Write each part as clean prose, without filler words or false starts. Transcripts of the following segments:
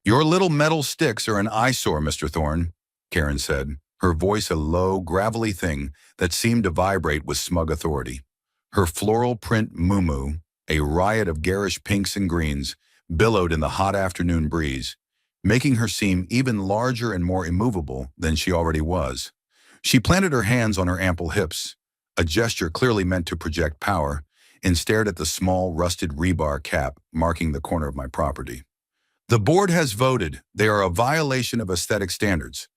Your little metal sticks are an eyesore, Mr. Thorne, Karen said, her voice a low, gravelly thing that seemed to vibrate with smug authority. Her floral print muumuu, a riot of garish pinks and greens, billowed in the hot afternoon breeze, making her seem even larger and more immovable than she already was. She planted her hands on her ample hips, a gesture clearly meant to project power, and stared at the small, rusted rebar cap marking the corner of my property. The board has voted they are a violation of aesthetic standards.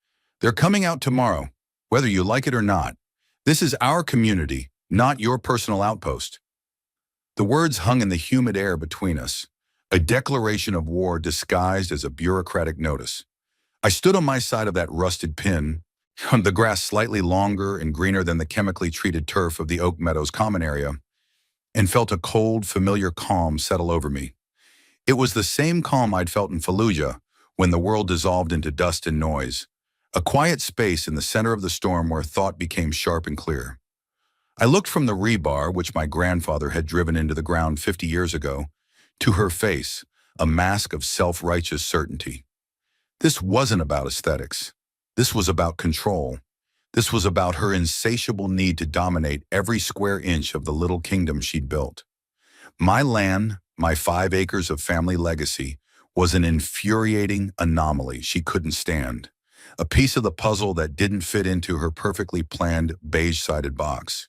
They're coming out tomorrow, whether you like it or not. This is our community, not your personal outpost. The words hung in the humid air between us, a declaration of war disguised as a bureaucratic notice. I stood on my side of that rusted pin, the grass slightly longer and greener than the chemically treated turf of the Oak Meadows common area, and felt a cold, familiar calm settle over me. It was the same calm I'd felt in Fallujah when the world dissolved into dust and noise, a quiet space in the center of the storm where thought became sharp and clear. I looked from the rebar, which my grandfather had driven into the ground 50 years ago, to her face, a mask of self-righteous certainty. This wasn't about aesthetics. This was about control. This was about her insatiable need to dominate every square inch of the little kingdom she'd built. My land, my 5 acres of family legacy, was an infuriating anomaly she couldn't stand, a piece of the puzzle that didn't fit into her perfectly planned beige-sided box.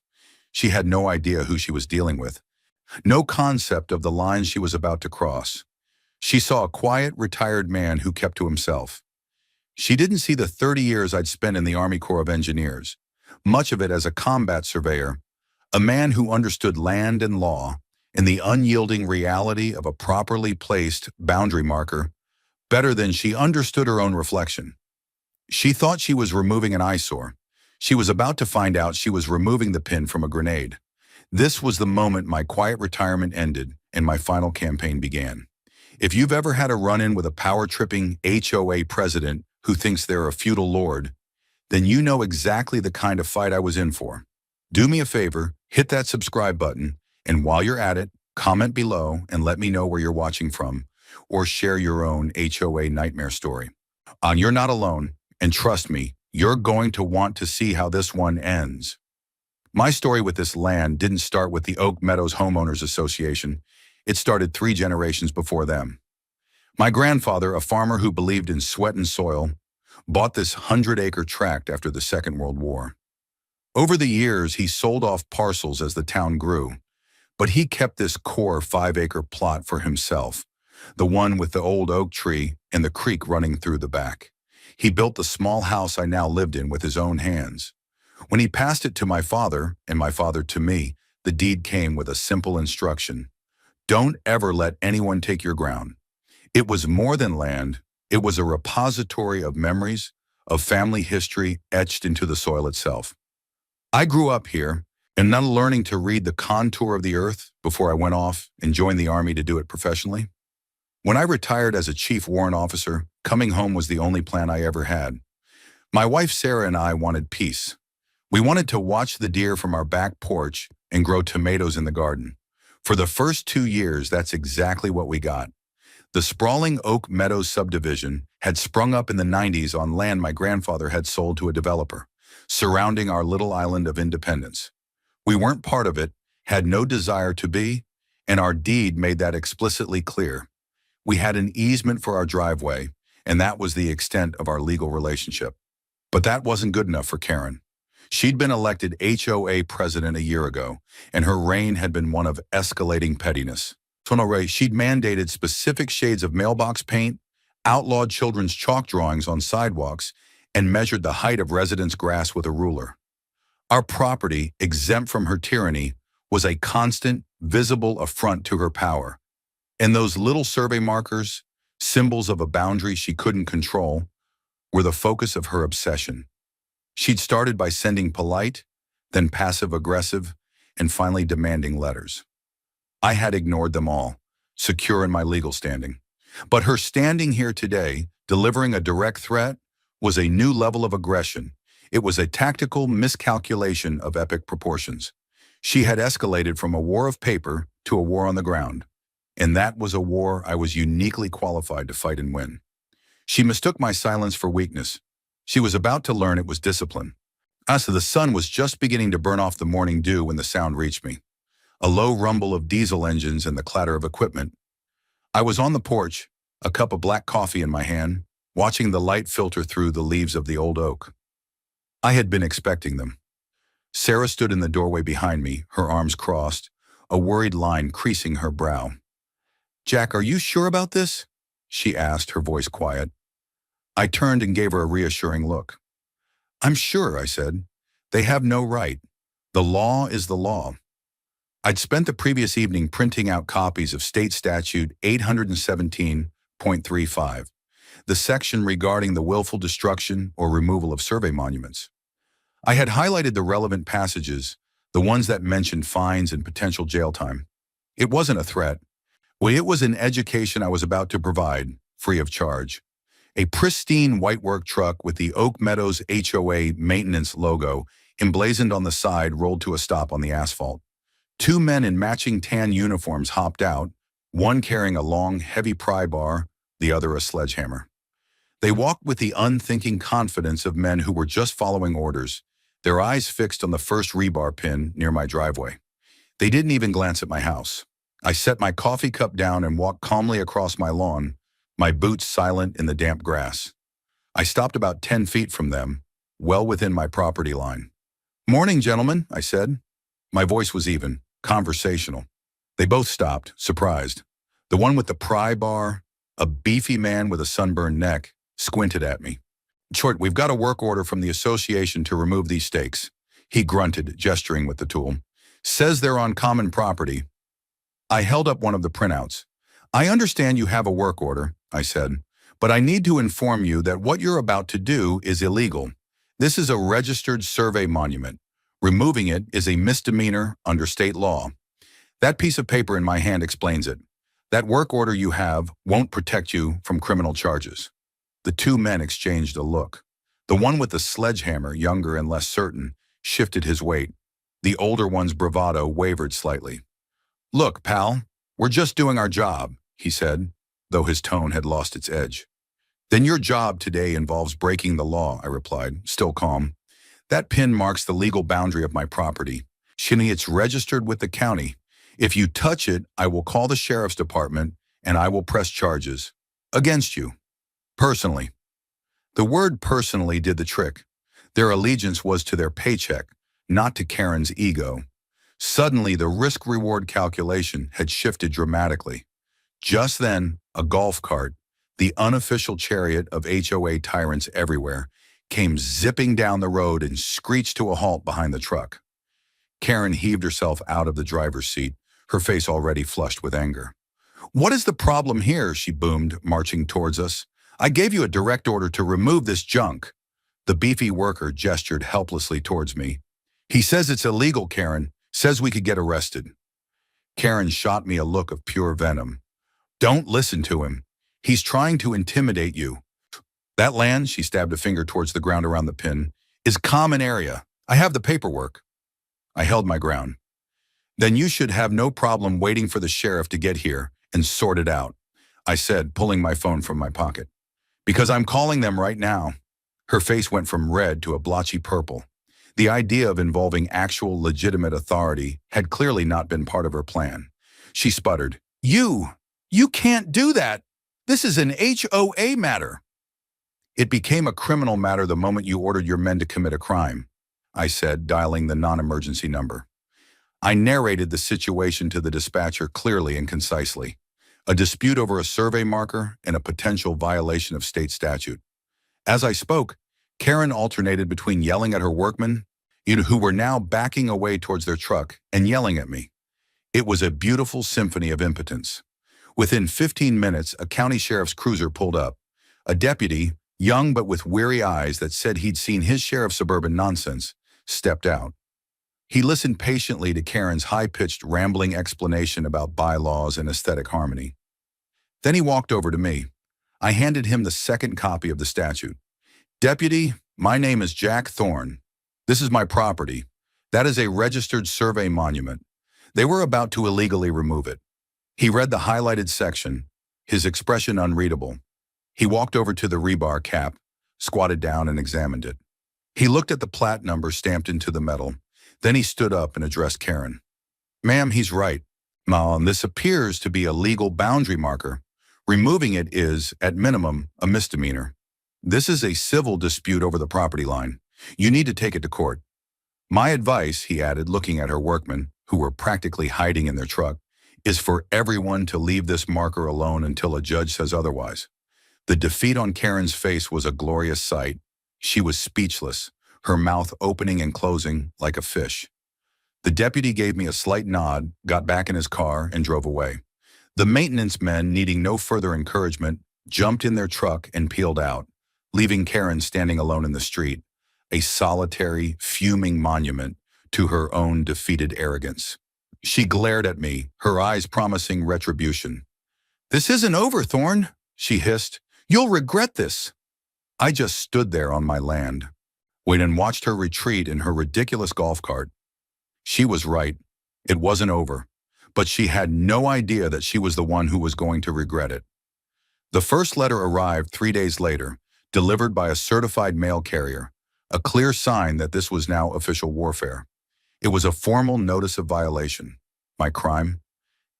She had no idea who she was dealing with, no concept of the lines she was about to cross. She saw a quiet, retired man who kept to himself. She didn't see the 30 years I'd spent in the Army Corps of Engineers, much of it as a combat surveyor, a man who understood land and law and the unyielding reality of a properly placed boundary marker better than she understood her own reflection. She thought she was removing an eyesore. She was about to find out she was removing the pin from a grenade. This was the moment my quiet retirement ended and my final campaign began. If you've ever had a run-in with a power-tripping HOA president who thinks they're a feudal lord, then you know exactly the kind of fight I was in for. Do me a favor, hit that subscribe button, and while you're at it, comment below and let me know where you're watching from, or share your own HOA nightmare story. You're not alone, and trust me, you're going to want to see how this one ends. My story with this land didn't start with the Oak Meadows Homeowners Association. It started 3 generations before them. My grandfather, a farmer who believed in sweat and soil, bought this 100-acre tract after the Second World War. Over the years, he sold off parcels as the town grew, but he kept this core 5-acre plot for himself, the one with the old oak tree and the creek running through the back. He built the small house I now lived in with his own hands. When he passed it to my father, and my father to me, the deed came with a simple instruction: don't ever let anyone take your ground. It was more than land. It was a repository of memories, of family history etched into the soil itself. I grew up here, and not learning to read the contour of the earth before I went off and joined the Army to do it professionally. When I retired as a chief warrant officer, coming home was the only plan I ever had. My wife Sarah and I wanted peace. We wanted to watch the deer from our back porch and grow tomatoes in the garden. For the first 2 years, that's exactly what we got. The sprawling Oak Meadows subdivision had sprung up in the 90s on land my grandfather had sold to a developer, surrounding our little island of independence. We weren't part of it, had no desire to be, and our deed made that explicitly clear. We had an easement for our driveway, and that was the extent of our legal relationship. But that wasn't good enough for Karen. She'd been elected HOA president a year ago, and her reign had been one of escalating pettiness. She'd mandated specific shades of mailbox paint, outlawed children's chalk drawings on sidewalks, and measured the height of residents' grass with a ruler. Our property, exempt from her tyranny, was a constant, visible affront to her power. And those little survey markers, symbols of a boundary she couldn't control, were the focus of her obsession. She'd started by sending polite, then passive-aggressive, and finally demanding letters. I had ignored them all, secure in my legal standing. But her standing here today, delivering a direct threat, was a new level of aggression. It was a tactical miscalculation of epic proportions. She had escalated from a war of paper to a war on the ground, and that was a war I was uniquely qualified to fight and win. She mistook my silence for weakness. She was about to learn it was discipline. The sun was just beginning to burn off the morning dew when the sound reached me. A low rumble of diesel engines and the clatter of equipment. I was on the porch, a cup of black coffee in my hand, watching the light filter through the leaves of the old oak. I had been expecting them. Sarah stood in the doorway behind me, her arms crossed, a worried line creasing her brow. "Jack, are you sure about this?" she asked, her voice quiet. I turned and gave her a reassuring look. "I'm sure," I said. "They have no right. The law is the law." I'd spent the previous evening printing out copies of State Statute 817.35, the section regarding the willful destruction or removal of survey monuments. I had highlighted the relevant passages, the ones that mentioned fines and potential jail time. It wasn't a threat. Well, it was an education I was about to provide, free of charge. A pristine whitework truck with the Oak Meadows HOA maintenance logo emblazoned on the side rolled to a stop on the asphalt. Two men in matching tan uniforms hopped out, one carrying a long, heavy pry bar, the other a sledgehammer. They walked with the unthinking confidence of men who were just following orders, their eyes fixed on the first rebar pin near my driveway. They didn't even glance at my house. I set my coffee cup down and walked calmly across my lawn, my boots silent in the damp grass. I stopped about 10 feet from them, well within my property line. "Morning, gentlemen," I said. My voice was even, conversational. They both stopped, surprised. The one with the pry bar, a beefy man with a sunburned neck, squinted at me. "Short, we've got a work order from the association to remove these stakes," he grunted, gesturing with the tool. "Says they're on common property." I held up one of the printouts. "I understand you have a work order," I said, "but I need to inform you that what you're about to do is illegal. This is a registered survey monument. Removing it is a misdemeanor under state law. That piece of paper in my hand explains it. That work order you have won't protect you from criminal charges." The two men exchanged a look. The one with the sledgehammer, younger and less certain, shifted his weight. The older one's bravado wavered slightly. "Look, pal, we're just doing our job," he said, though his tone had lost its edge. "Then your job today involves breaking the law," I replied, still calm. "That pin marks the legal boundary of my property. Shinny, it's registered with the county. If you touch it, I will call the sheriff's department and I will press charges against you. Personally." The word personally did the trick. Their allegiance was to their paycheck, not to Karen's ego. Suddenly, the risk-reward calculation had shifted dramatically. Just then, a golf cart, the unofficial chariot of HOA tyrants everywhere, came zipping down the road and screeched to a halt behind the truck. Karen heaved herself out of the driver's seat, her face already flushed with anger. "What is the problem here?" she boomed, marching towards us. "I gave you a direct order to remove this junk." The beefy worker gestured helplessly towards me. "He says it's illegal, Karen. Says we could get arrested." Karen shot me a look of pure venom. "Don't listen to him. He's trying to intimidate you. That land," she stabbed a finger towards the ground around the pin, "is common area. I have the paperwork." I held my ground. "Then you should have no problem waiting for the sheriff to get here and sort it out," I said, pulling my phone from my pocket. "Because I'm calling them right now." Her face went from red to a blotchy purple. The idea of involving actual legitimate authority had clearly not been part of her plan. She sputtered, You can't do that. This is an HOA matter." "It became a criminal matter the moment you ordered your men to commit a crime," I said, dialing the non-emergency number. I narrated the situation to the dispatcher clearly and concisely. A dispute over a survey marker and a potential violation of state statute. As I spoke, Karen alternated between yelling at her workmen, who were now backing away towards their truck, and yelling at me. It was a beautiful symphony of impotence. Within 15 minutes, a county sheriff's cruiser pulled up. A deputy, young but with weary eyes that said he'd seen his share of suburban nonsense, stepped out. He listened patiently to Karen's high-pitched, rambling explanation about bylaws and aesthetic harmony. Then he walked over to me. I handed him the second copy of the statute. "Deputy, my name is Jack Thorne. This is my property. That is a registered survey monument. They were about to illegally remove it." He read the highlighted section, his expression unreadable. He walked over to the rebar cap, squatted down and examined it. He looked at the plat number stamped into the metal. Then he stood up and addressed Karen. Ma'am, he's right. Ma'am, this appears to be a legal boundary marker. Removing it is, at minimum, a misdemeanor. This is a civil dispute over the property line. You need to take it to court. My advice, he added, looking at her workmen, who were practically hiding in their truck, is for everyone to leave this marker alone until a judge says otherwise. The defeat on Karen's face was a glorious sight. She was speechless, her mouth opening and closing like a fish. The deputy gave me a slight nod, got back in his car, and drove away. The maintenance men, needing no further encouragement, jumped in their truck and peeled out, leaving Karen standing alone in the street, a solitary, fuming monument to her own defeated arrogance. She glared at me, her eyes promising retribution. "This isn't over, Thorne," she hissed. "You'll regret this." I just stood there on my land, waited and watched her retreat in her ridiculous golf cart. She was right. It wasn't over, but she had no idea that she was the one who was going to regret it. The first letter arrived 3 days later, delivered by a certified mail carrier, a clear sign that this was now official warfare. It was a formal notice of violation. My crime?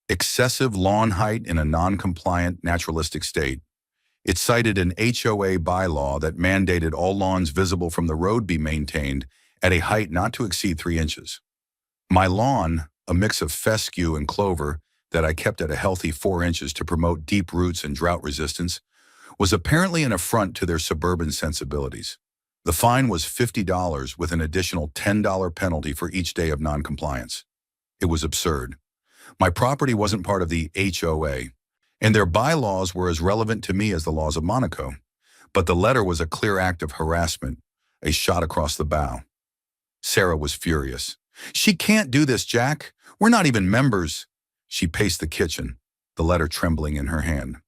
Excessive lawn height in a non-compliant naturalistic state. It cited an HOA bylaw that mandated all lawns visible from the road be maintained at a height not to exceed 3 inches. My lawn, a mix of fescue and clover that I kept at a healthy 4 inches to promote deep roots and drought resistance, was apparently an affront to their suburban sensibilities. The fine was $50 with an additional $10 penalty for each day of noncompliance. It was absurd. My property wasn't part of the HOA, and their bylaws were as relevant to me as the laws of Monaco. But the letter was a clear act of harassment, a shot across the bow. Sarah was furious. "She can't do this, Jack. We're not even members." She paced the kitchen, the letter trembling in her hand.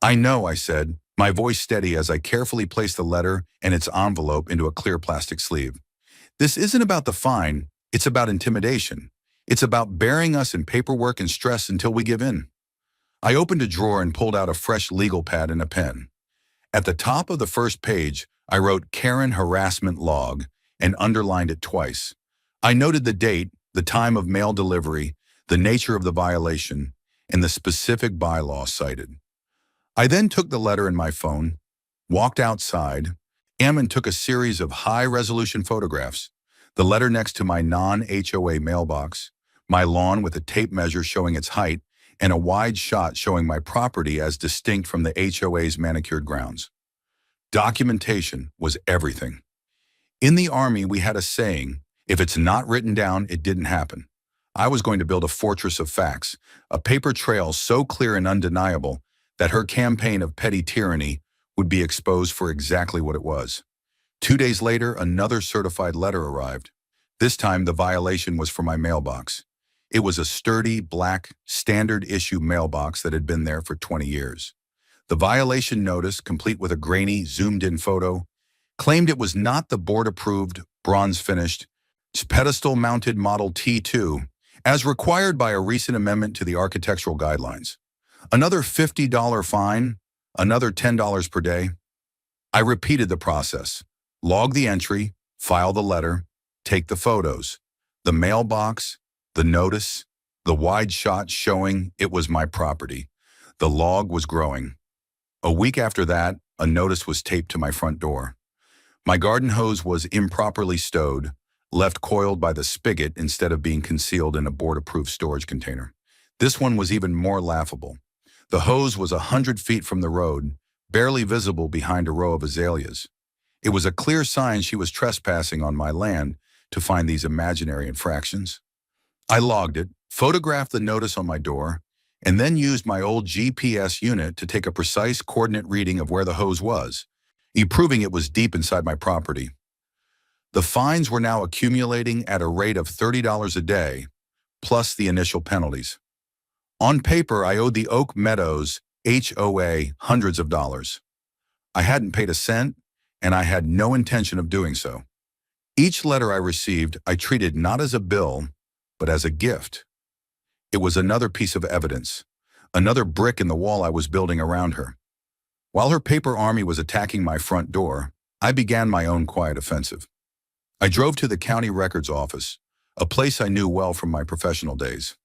"I know," I said, my voice steady as I carefully placed the letter and its envelope into a clear plastic sleeve. "This isn't about the fine, it's about intimidation. It's about burying us in paperwork and stress until we give in." I opened a drawer and pulled out a fresh legal pad and a pen. At the top of the first page, I wrote Karen Harassment Log and underlined it twice. I noted the date, the time of mail delivery, the nature of the violation, and the specific bylaw cited. I then took the letter in my phone, walked outside, and took a series of high-resolution photographs, the letter next to my non-HOA mailbox, my lawn with a tape measure showing its height, and a wide shot showing my property as distinct from the HOA's manicured grounds. Documentation was everything. In the Army, we had a saying, if it's not written down, it didn't happen. I was going to build a fortress of facts, a paper trail so clear and undeniable that her campaign of petty tyranny would be exposed for exactly what it was. 2 days later, another certified letter arrived. This time, the violation was for my mailbox. It was a sturdy, black, standard-issue mailbox that had been there for 20 years. The violation notice, complete with a grainy, zoomed-in photo, claimed it was not the board-approved, bronze-finished, pedestal-mounted Model T2, as required by a recent amendment to the architectural guidelines. Another $50 fine, another $10 per day. I repeated the process. Log the entry, file the letter, take the photos, the mailbox, the notice, the wide shot showing it was my property. The log was growing. A week after that, a notice was taped to my front door. My garden hose was improperly stowed, left coiled by the spigot instead of being concealed in a board-approved storage container. This one was even more laughable. The hose was 100 feet from the road, barely visible behind a row of azaleas. It was a clear sign she was trespassing on my land to find these imaginary infractions. I logged it, photographed the notice on my door, and then used my old GPS unit to take a precise coordinate reading of where the hose was, proving it was deep inside my property. The fines were now accumulating at a rate of $30 a day, plus the initial penalties. On paper, I owed the Oak Meadows HOA hundreds of dollars. I hadn't paid a cent, and I had no intention of doing so. Each letter I received, I treated not as a bill, but as a gift. It was another piece of evidence, another brick in the wall I was building around her. While her paper army was attacking my front door, I began my own quiet offensive. I drove to the county records office, a place I knew well from my professional days.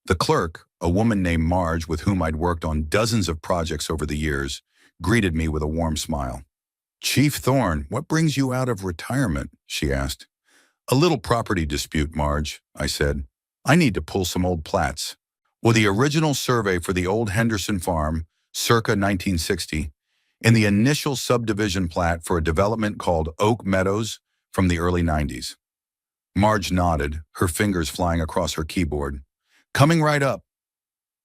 The clerk, a woman named Marge with whom I'd worked on dozens of projects over the years, greeted me with a warm smile. "Chief Thorne, what brings you out of retirement?" she asked. "A little property dispute, Marge," I said. "I need to pull some old plats. Well, the original survey for the old Henderson farm, circa 1960, and the initial subdivision plat for a development called Oak Meadows from the early 90s. Marge nodded, her fingers flying across her keyboard. "Coming right up."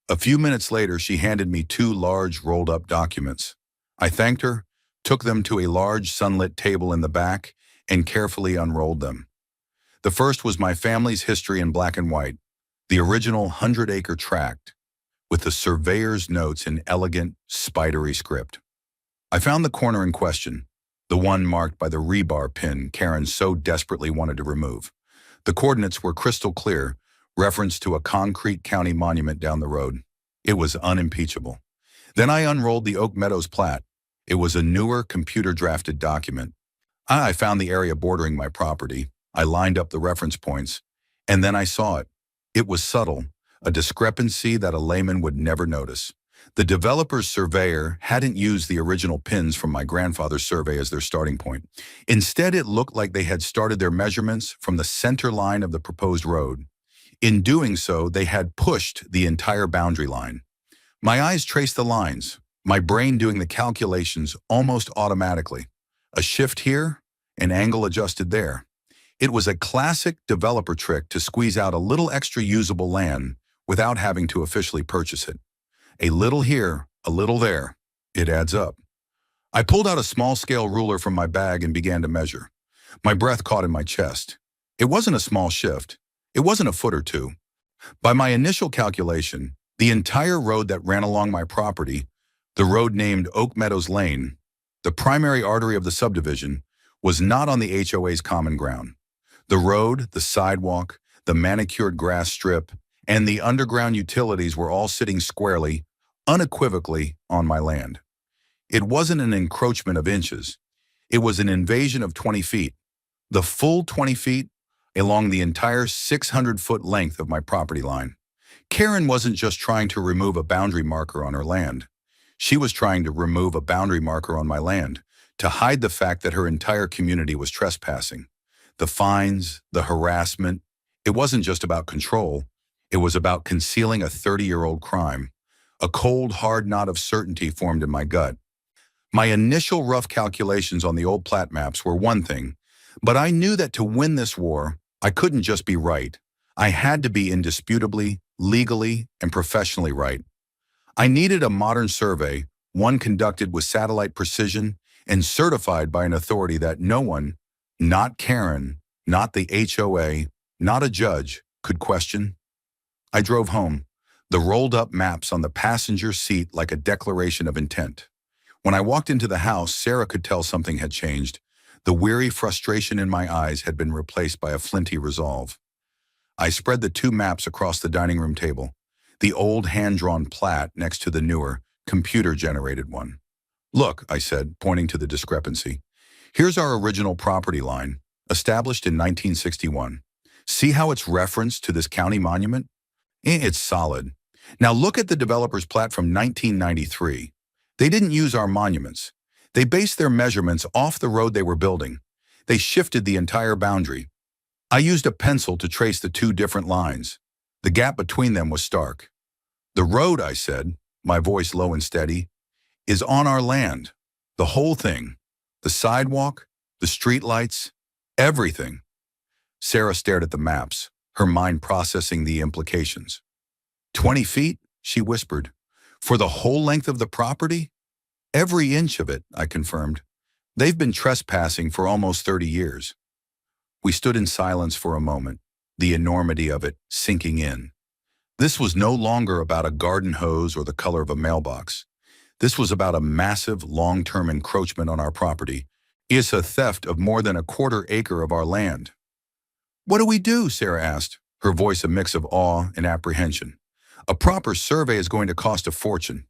A few minutes later, she handed me two large rolled-up documents. I thanked her, took them to a large sunlit table in the back, and carefully unrolled them. The first was my family's history in black and white, the original 100-acre tract, with the surveyor's notes in elegant, spidery script. I found the corner in question, the one marked by the rebar pin Karen so desperately wanted to remove. The coordinates were crystal clear, reference to a concrete county monument down the road. It was unimpeachable. Then I unrolled the Oak Meadows plat. It was a newer, computer-drafted document. I found the area bordering my property. I lined up the reference points, and then I saw it. It was subtle, a discrepancy that a layman would never notice. The developer's surveyor hadn't used the original pins from my grandfather's survey as their starting point. Instead, it looked like they had started their measurements from the center line of the proposed road. In doing so, they had pushed the entire boundary line. My eyes traced the lines, my brain doing the calculations almost automatically. A shift here, an angle adjusted there. It was a classic developer trick to squeeze out a little extra usable land without having to officially purchase it. A little here, a little there. It adds up. I pulled out a small-scale ruler from my bag and began to measure. My breath caught in my chest. It wasn't a small shift. It wasn't a foot or two. By my initial calculation, the entire road that ran along my property, the road named Oak Meadows Lane, the primary artery of the subdivision, was not on the HOA's common ground. The road, the sidewalk, the manicured grass strip, and the underground utilities were all sitting squarely, unequivocally on my land. It wasn't an encroachment of inches. It was an invasion of 20 feet. The full 20 feet along the entire 600-foot length of my property line. Karen wasn't just trying to remove a boundary marker on her land. She was trying to remove a boundary marker on my land to hide the fact that her entire community was trespassing. The fines, the harassment, it wasn't just about control. It was about concealing a 30-year-old crime. A cold, hard knot of certainty formed in my gut. My initial rough calculations on the old plat maps were one thing, but I knew that to win this war, I couldn't just be right. I had to be indisputably, legally, and professionally right. I needed a modern survey, one conducted with satellite precision and certified by an authority that no one, not Karen, not the HOA, not a judge, could question. I drove home, the rolled-up maps on the passenger seat like a declaration of intent. When I walked into the house, Sarah could tell something had changed. The weary frustration in my eyes had been replaced by a flinty resolve. I spread the two maps across the dining room table, the old hand-drawn plat next to the newer, computer-generated one. "Look," I said, pointing to the discrepancy. "Here's our original property line, established in 1961. See how it's referenced to this county monument? It's solid. Now look at the developer's plat from 1993. They didn't use our monuments. They based their measurements off the road they were building. They shifted the entire boundary. I used a pencil to trace the two different lines. The gap between them was stark. The road," I said, my voice low and steady, "is on our land. The whole thing. The sidewalk, the streetlights, everything." Sarah stared at the maps, her mind processing the implications. 20 feet, she whispered. "For the whole length of the property?" "Every inch of it," I confirmed. "They've been trespassing for almost 30 years. We stood in silence for a moment, the enormity of it sinking in. This was no longer about a garden hose or the color of a mailbox. This was about a massive, long-term encroachment on our property. It's a theft of more than a quarter acre of our land. "What do we do?" Sarah asked, her voice a mix of awe and apprehension. "A proper survey is going to cost a fortune."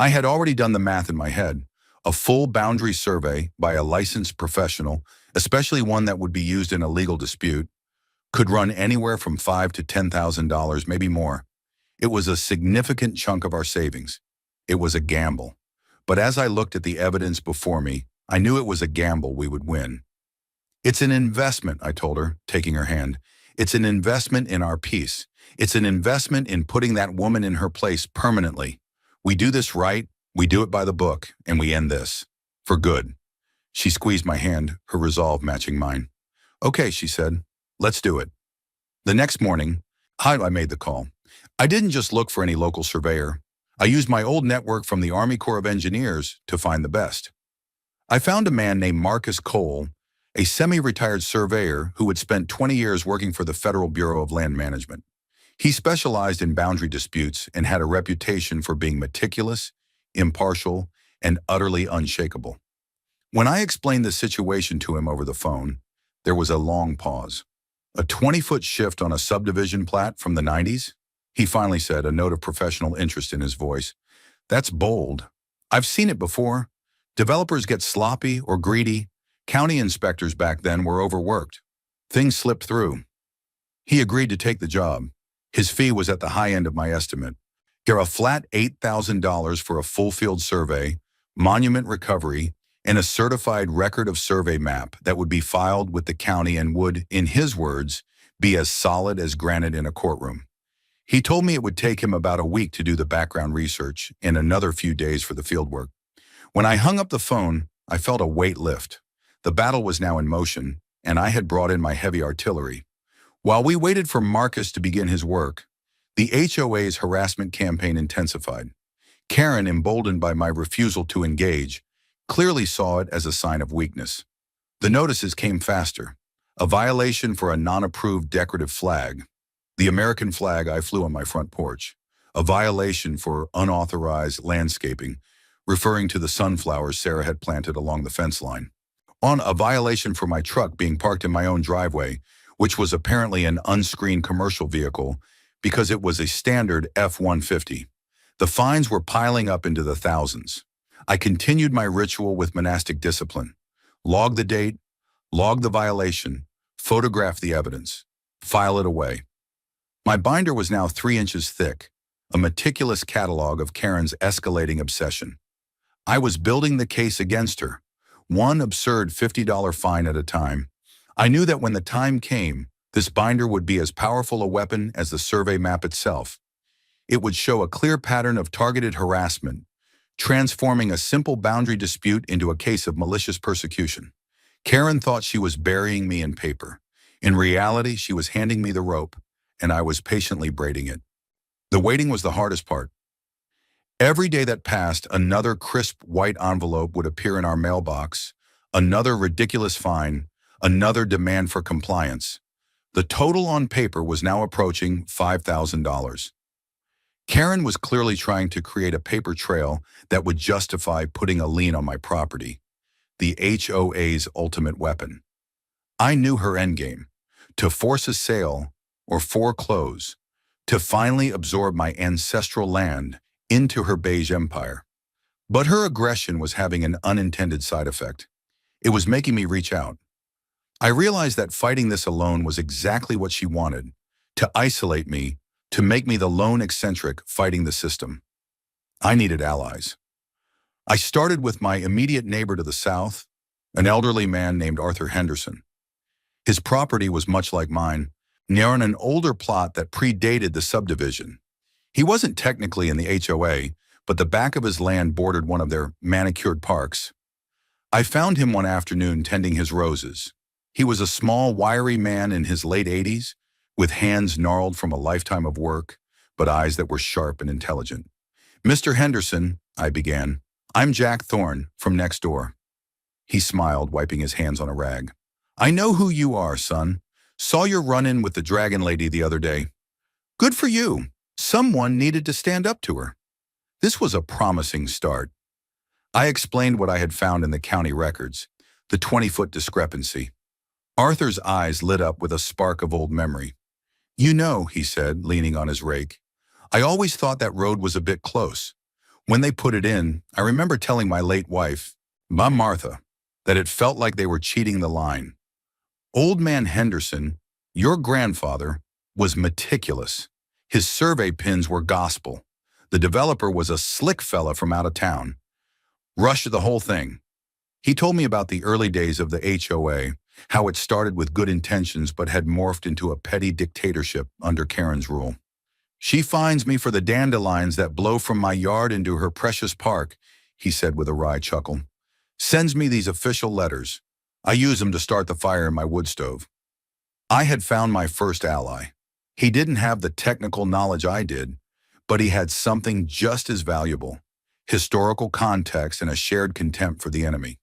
I had already done the math in my head. A full boundary survey by a licensed professional, especially one that would be used in a legal dispute, could run anywhere from $5,000 to $10,000, maybe more. It was a significant chunk of our savings. It was a gamble. But as I looked at the evidence before me, I knew it was a gamble we would win. It's an investment, I told her, taking her hand. It's an investment in our peace. It's an investment in putting that woman in her place permanently. We do this right, we do it by the book, and we end this. For good. She squeezed my hand, her resolve matching mine. Okay, she said. Let's do it. The next morning, I made the call. I didn't just look for any local surveyor. I used my old network from the Army Corps of Engineers to find the best. I found a man named Marcus Cole, a semi-retired surveyor who had spent 20 years working for the Federal Bureau of Land Management. He specialized in boundary disputes and had a reputation for being meticulous, impartial, and utterly unshakable. When I explained the situation to him over the phone, there was a long pause. A 20-foot shift on a subdivision plat from the 90s? He finally said, a note of professional interest in his voice. That's bold. I've seen it before. Developers get sloppy or greedy. County inspectors back then were overworked. Things slipped through. He agreed to take the job. His fee was at the high end of my estimate. Get a flat $8,000 for a full field survey, monument recovery, and a certified record of survey map that would be filed with the county and would, in his words, be as solid as granite in a courtroom. He told me it would take him about a week to do the background research and another few days for the fieldwork. When I hung up the phone, I felt a weight lift. The battle was now in motion, and I had brought in my heavy artillery. While we waited for Marcus to begin his work, the HOA's harassment campaign intensified. Karen, emboldened by my refusal to engage, clearly saw it as a sign of weakness. The notices came faster. A violation for a non-approved decorative flag, the American flag I flew on my front porch. A violation for unauthorized landscaping, referring to the sunflowers Sarah had planted along the fence line. On a violation for my truck being parked in my own driveway, which was apparently an unscreened commercial vehicle because it was a standard F-150. The fines were piling up into the thousands. I continued my ritual with monastic discipline. Log the date, log the violation, photograph the evidence, file it away. My binder was now 3 inches thick, a meticulous catalog of Karen's escalating obsession. I was building the case against her, one absurd $50 fine at a time. I knew that when the time came, this binder would be as powerful a weapon as the survey map itself. It would show a clear pattern of targeted harassment, transforming a simple boundary dispute into a case of malicious persecution. Karen thought she was burying me in paper. In reality, she was handing me the rope, and I was patiently braiding it. The waiting was the hardest part. Every day that passed, another crisp white envelope would appear in our mailbox, another ridiculous fine, another demand for compliance. The total on paper was now approaching $5,000. Karen was clearly trying to create a paper trail that would justify putting a lien on my property, the HOA's ultimate weapon. I knew her endgame, to force a sale or foreclose, to finally absorb my ancestral land into her beige empire. But her aggression was having an unintended side effect. It was making me reach out. I realized that fighting this alone was exactly what she wanted, to isolate me, to make me the lone eccentric fighting the system. I needed allies. I started with my immediate neighbor to the south, an elderly man named Arthur Henderson. His property was much like mine, near an older plot that predated the subdivision. He wasn't technically in the HOA, but the back of his land bordered one of their manicured parks. I found him one afternoon tending his roses. He was a small, wiry man in his late 80s, with hands gnarled from a lifetime of work, but eyes that were sharp and intelligent. "Mr. Henderson," I began, "I'm Jack Thorne, from next door." He smiled, wiping his hands on a rag. "I know who you are, son. Saw your run-in with the Dragon Lady the other day. Good for you. Someone needed to stand up to her." This was a promising start. I explained what I had found in the county records, the 20-foot discrepancy. Arthur's eyes lit up with a spark of old memory. "You know," he said, leaning on his rake, "I always thought that road was a bit close. When they put it in, I remember telling my late wife, Mom Martha, that it felt like they were cheating the line. Old man Henderson, your grandfather, was meticulous. His survey pins were gospel. The developer was a slick fella from out of town. Rushed the whole thing. He told me about the early days of the HOA, how it started with good intentions but had morphed into a petty dictatorship under Karen's rule. She fines me for the dandelions that blow from my yard into her precious park, he said with a wry chuckle. Sends me these official letters. I use them to start the fire in my wood stove. I had found my first ally. He didn't have the technical knowledge I did, but he had something just as valuable: historical context and a shared contempt for the enemy.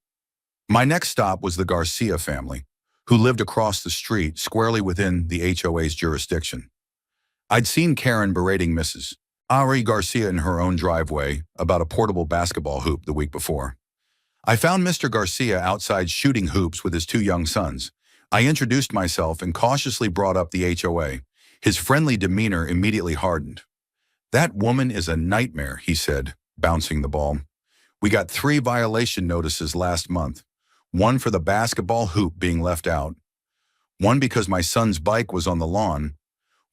My next stop was the Garcia family, who lived across the street, squarely within the HOA's jurisdiction. I'd seen Karen berating Mrs. Ari Garcia in her own driveway about a portable basketball hoop the week before. I found Mr. Garcia outside shooting hoops with his two young sons. I introduced myself and cautiously brought up the HOA. His friendly demeanor immediately hardened. That woman is a nightmare, he said, bouncing the ball. We got 3 violation notices last month. 1 for the basketball hoop being left out. 1 because my son's bike was on the lawn.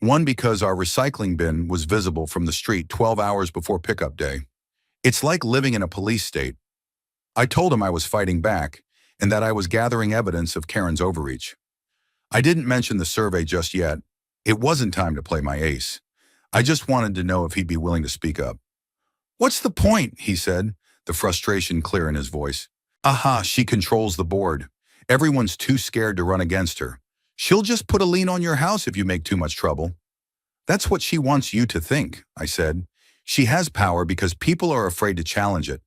1 because our recycling bin was visible from the street 12 hours before pickup day. It's like living in a police state. I told him I was fighting back and that I was gathering evidence of Karen's overreach. I didn't mention the survey just yet. It wasn't time to play my ace. I just wanted to know if he'd be willing to speak up. What's the point, he said, the frustration clear in his voice. Aha, she controls the board. Everyone's too scared to run against her. She'll just put a lien on your house if you make too much trouble. That's what she wants you to think, I said. She has power because people are afraid to challenge it.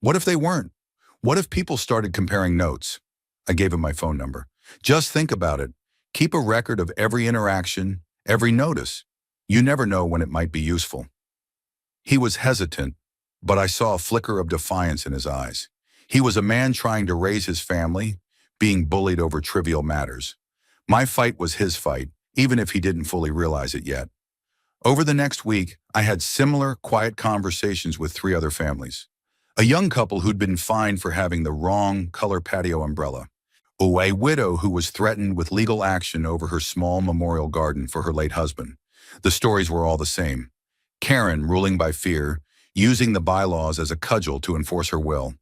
What if they weren't? What if people started comparing notes? I gave him my phone number. Just think about it. Keep a record of every interaction, every notice. You never know when it might be useful. He was hesitant, but I saw a flicker of defiance in his eyes. He was a man trying to raise his family, being bullied over trivial matters. My fight was his fight, even if he didn't fully realize it yet. Over the next week, I had similar, quiet conversations with 3 other families. A young couple who'd been fined for having the wrong color patio umbrella. A widow who was threatened with legal action over her small memorial garden for her late husband. The stories were all the same. Karen ruling by fear, using the bylaws as a cudgel to enforce her will.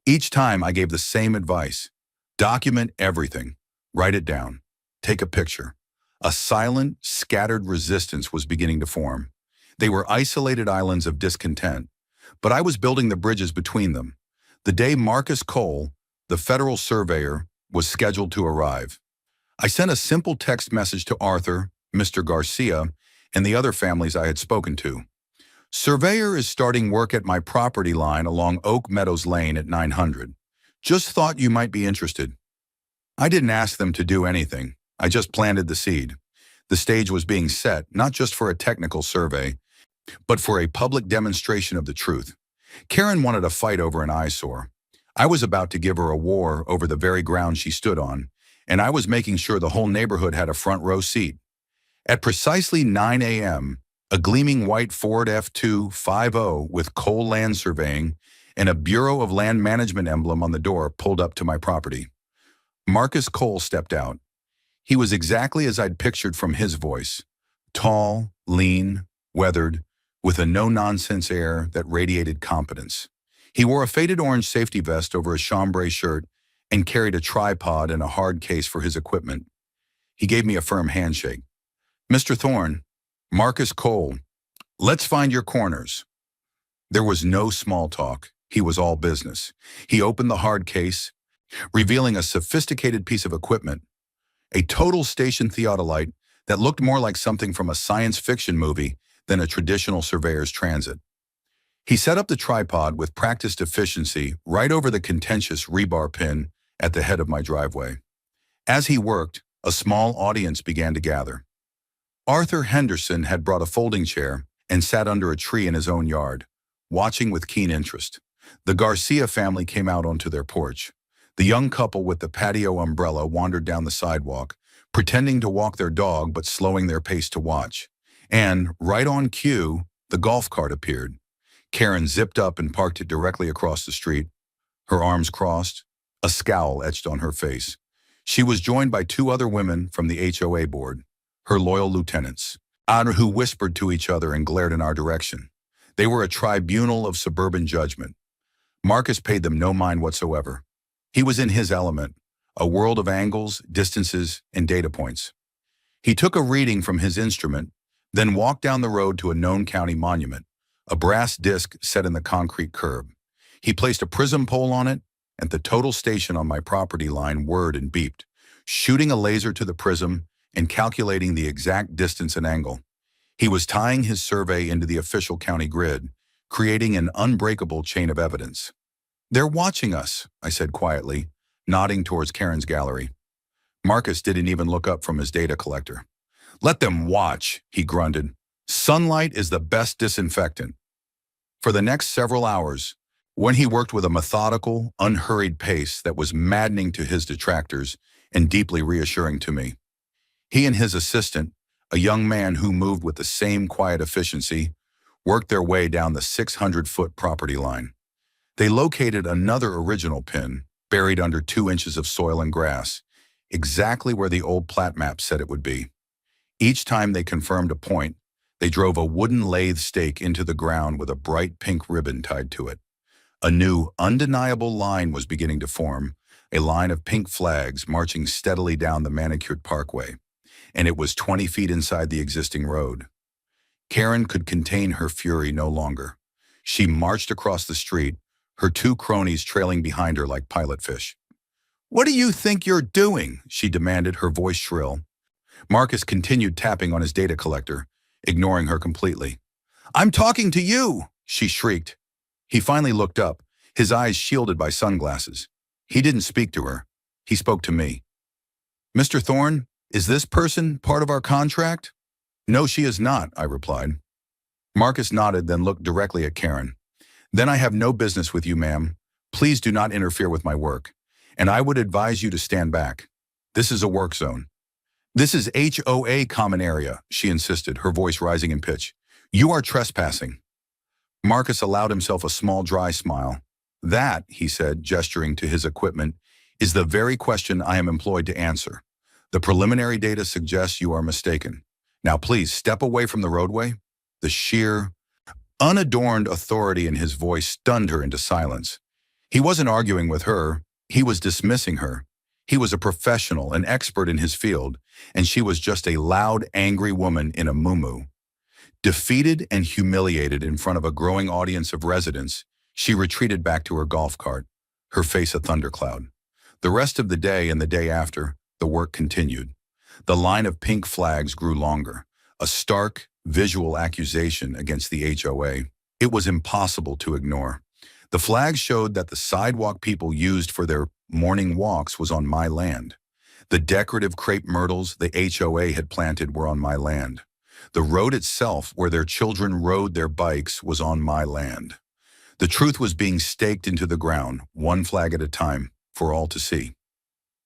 Each time I gave the same advice. Document everything. Write it down. Take a picture. A silent, scattered resistance was beginning to form. They were isolated islands of discontent, but I was building the bridges between them. The day Marcus Cole, the federal surveyor, was scheduled to arrive. I sent a simple text message to Arthur, Mr. Garcia, and the other families I had spoken to. Surveyor is starting work at my property line along Oak Meadows Lane at 900. Just thought you might be interested. I didn't ask them to do anything. I just planted the seed. The stage was being set, not just for a technical survey, but for a public demonstration of the truth. Karen wanted a fight over an eyesore. I was about to give her a war over the very ground she stood on, and I was making sure the whole neighborhood had a front row seat. At precisely 9 a.m., a gleaming white Ford F-250 with Cole Land Surveying and a Bureau of Land Management emblem on the door pulled up to my property. Marcus Cole stepped out. He was exactly as I'd pictured from his voice. Tall, lean, weathered, with a no-nonsense air that radiated competence. He wore a faded orange safety vest over a chambray shirt and carried a tripod and a hard case for his equipment. He gave me a firm handshake. Mr. Thorne, Marcus Cole, let's find your corners. There was no small talk. He was all business. He opened the hard case, revealing a sophisticated piece of equipment, a total station theodolite that looked more like something from a science fiction movie than a traditional surveyor's transit. He set up the tripod with practiced efficiency right over the contentious rebar pin at the head of my driveway. As he worked, a small audience began to gather. Arthur Henderson had brought a folding chair and sat under a tree in his own yard, watching with keen interest. The Garcia family came out onto their porch. The young couple with the patio umbrella wandered down the sidewalk, pretending to walk their dog but slowing their pace to watch. And, right on cue, the golf cart appeared. Karen zipped up and parked it directly across the street, her arms crossed, a scowl etched on her face. She was joined by two other women from the HOA board, her loyal lieutenants, who whispered to each other and glared in our direction. They were a tribunal of suburban judgment. Marcus paid them no mind whatsoever. He was in his element, a world of angles, distances, and data points. He took a reading from his instrument, then walked down the road to a known county monument, a brass disc set in the concrete curb. He placed a prism pole on it, and the total station on my property line whirred and beeped, shooting a laser to the prism and calculating the exact distance and angle. He was tying his survey into the official county grid, creating an unbreakable chain of evidence. "They're watching us," I said quietly, nodding towards Karen's gallery. Marcus didn't even look up from his data collector. "Let them watch," he grunted. "Sunlight is the best disinfectant." For the next several hours, when he worked with a methodical, unhurried pace that was maddening to his detractors and deeply reassuring to me, he and his assistant, a young man who moved with the same quiet efficiency, worked their way down the 600-foot property line. They located another original pin, buried under 2 inches of soil and grass, exactly where the old plat map said it would be. Each time they confirmed a point, they drove a wooden lathe stake into the ground with a bright pink ribbon tied to it. A new, undeniable line was beginning to form, a line of pink flags marching steadily down the manicured parkway, and it was 20 feet inside the existing road. Karen could contain her fury no longer. She marched across the street, her 2 cronies trailing behind her like pilot fish. "What do you think you're doing?" she demanded, her voice shrill. Marcus continued tapping on his data collector, ignoring her completely. "I'm talking to you!" she shrieked. He finally looked up, his eyes shielded by sunglasses. He didn't speak to her. He spoke to me. "Mr. Thorne, is this person part of our contract?" "No, she is not," I replied. Marcus nodded, then looked directly at Karen. "Then I have no business with you, ma'am. Please do not interfere with my work. And I would advise you to stand back. This is a work zone." "This is HOA common area," she insisted, her voice rising in pitch. "You are trespassing." Marcus allowed himself a small, dry smile. "That," he said, gesturing to his equipment, "is the very question I am employed to answer. The preliminary data suggests you are mistaken. Now please step away from the roadway." The sheer, unadorned authority in his voice stunned her into silence. He wasn't arguing with her, he was dismissing her. He was a professional, an expert in his field, and she was just a loud, angry woman in a muumuu. Defeated and humiliated in front of a growing audience of residents, she retreated back to her golf cart, her face a thundercloud. The rest of the day and the day after, the work continued. The line of pink flags grew longer, a stark, visual accusation against the HOA. It was impossible to ignore. The flags showed that the sidewalk people used for their morning walks was on my land. The decorative crepe myrtles the HOA had planted were on my land. The road itself, where their children rode their bikes, was on my land. The truth was being staked into the ground, one flag at a time, for all to see.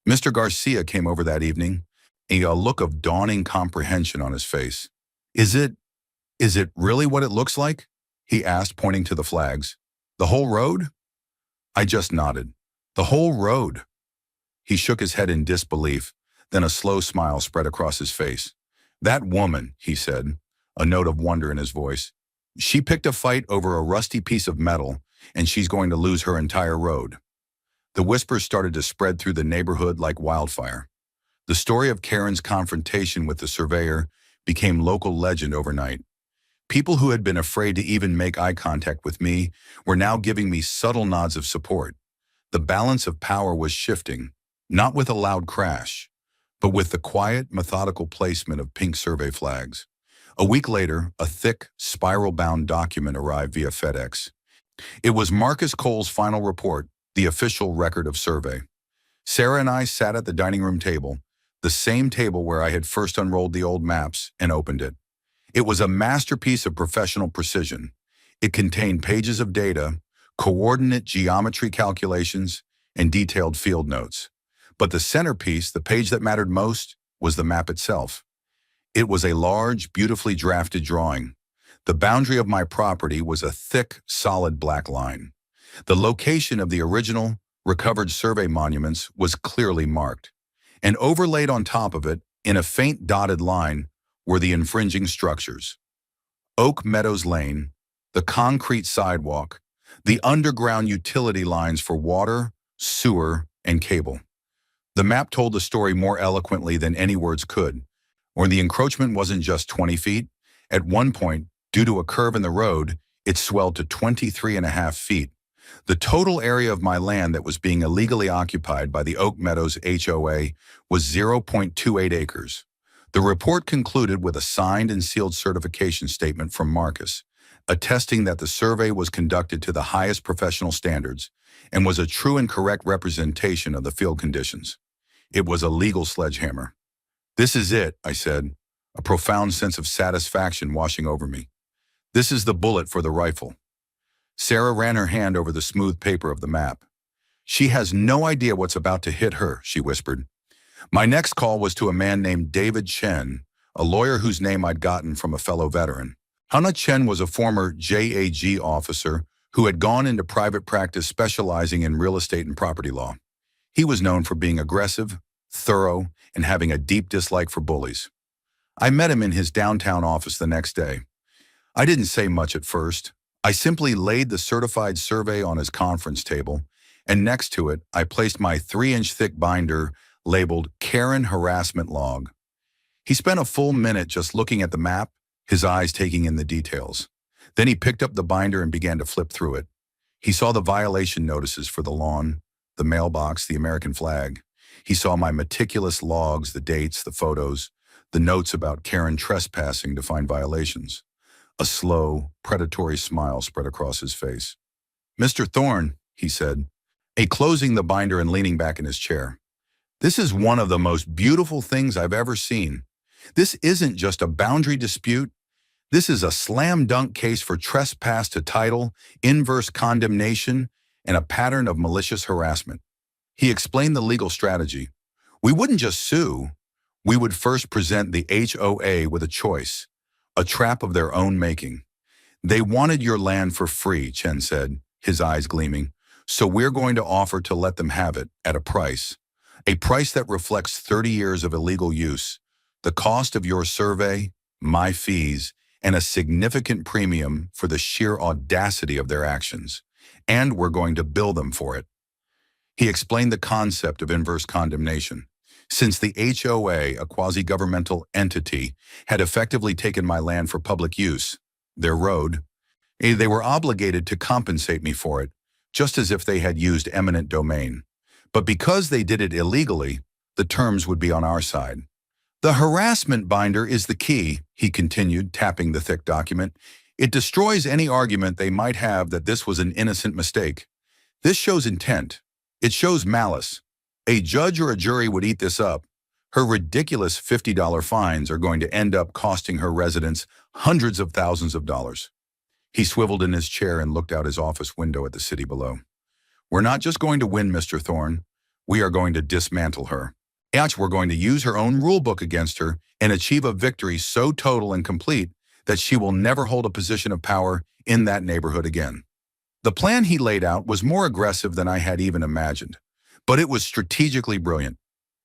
Mr. Garcia came over that evening, a look of dawning comprehension on his face. Is it really what it looks like?" he asked, pointing to the flags. "The whole road?" I just nodded. "The whole road." He shook his head in disbelief, then a slow smile spread across his face. "That woman," he said, a note of wonder in his voice, "she picked a fight over a rusty piece of metal, and she's going to lose her entire road." The whispers started to spread through the neighborhood like wildfire. The story of Karen's confrontation with the surveyor became local legend overnight. People who had been afraid to even make eye contact with me were now giving me subtle nods of support. The balance of power was shifting, not with a loud crash, but with the quiet, methodical placement of pink survey flags. A week later, a thick, spiral-bound document arrived via FedEx. It was Marcus Cole's final report, the official record of survey. Sarah and I sat at the dining room table, the same table where I had first unrolled the old maps, and opened it. It was a masterpiece of professional precision. It contained pages of data, coordinate geometry calculations, and detailed field notes. But the centerpiece, the page that mattered most, was the map itself. It was a large, beautifully drafted drawing. The boundary of my property was a thick, solid black line. The location of the original, recovered survey monuments was clearly marked, and overlaid on top of it, in a faint dotted line, were the infringing structures. Oak Meadows Lane, the concrete sidewalk, the underground utility lines for water, sewer, and cable. The map told the story more eloquently than any words could. Or the encroachment wasn't just 20 feet. At one point, due to a curve in the road, it swelled to 23.5 feet. The total area of my land that was being illegally occupied by the Oak Meadows HOA was 0.28 acres. The report concluded with a signed and sealed certification statement from Marcus, attesting that the survey was conducted to the highest professional standards and was a true and correct representation of the field conditions. It was a legal sledgehammer. "This is it," I said, a profound sense of satisfaction washing over me. "This is the bullet for the rifle." Sarah ran her hand over the smooth paper of the map. "She has no idea what's about to hit her," she whispered. My next call was to a man named David Chen, a lawyer whose name I'd gotten from a fellow veteran. Hannah Chen was a former JAG officer who had gone into private practice specializing in real estate and property law. He was known for being aggressive, thorough, and having a deep dislike for bullies. I met him in his downtown office the next day. I didn't say much at first. I simply laid the certified survey on his conference table, and next to it, I placed my 3-inch thick binder labeled Karen Harassment Log. He spent a full minute just looking at the map, his eyes taking in the details. Then he picked up the binder and began to flip through it. He saw the violation notices for the lawn, the mailbox, the American flag. He saw my meticulous logs, the dates, the photos, the notes about Karen trespassing to find violations. A slow, predatory smile spread across his face. "Mr. Thorne," he said, closing the binder and leaning back in his chair, "this is one of the most beautiful things I've ever seen. This isn't just a boundary dispute. This is a slam-dunk case for trespass to title, inverse condemnation, and a pattern of malicious harassment." He explained the legal strategy. "We wouldn't just sue. We would first present the HOA with a choice, a trap of their own making. They wanted your land for free," Chen said, his eyes gleaming, "so we're going to offer to let them have it at a price that reflects 30 years of illegal use, the cost of your survey, my fees, and a significant premium for the sheer audacity of their actions. And we're going to bill them for it." He explained the concept of inverse condemnation. Since the HOA, a quasi-governmental entity, had effectively taken my land for public use, their road, they were obligated to compensate me for it, just as if they had used eminent domain. But because they did it illegally, the terms would be on our side. "The harassment binder is the key," he continued, tapping the thick document. "It destroys any argument they might have that this was an innocent mistake. This shows intent. It shows malice. A judge or a jury would eat this up. Her ridiculous $50 fines are going to end up costing her residents hundreds of thousands of dollars." He swiveled in his chair and looked out his office window at the city below. "We're not just going to win, Mr. Thorne. We are going to dismantle her. We're going to use her own rule book against her and achieve a victory so total and complete that she will never hold a position of power in that neighborhood again." The plan he laid out was more aggressive than I had even imagined, but it was strategically brilliant.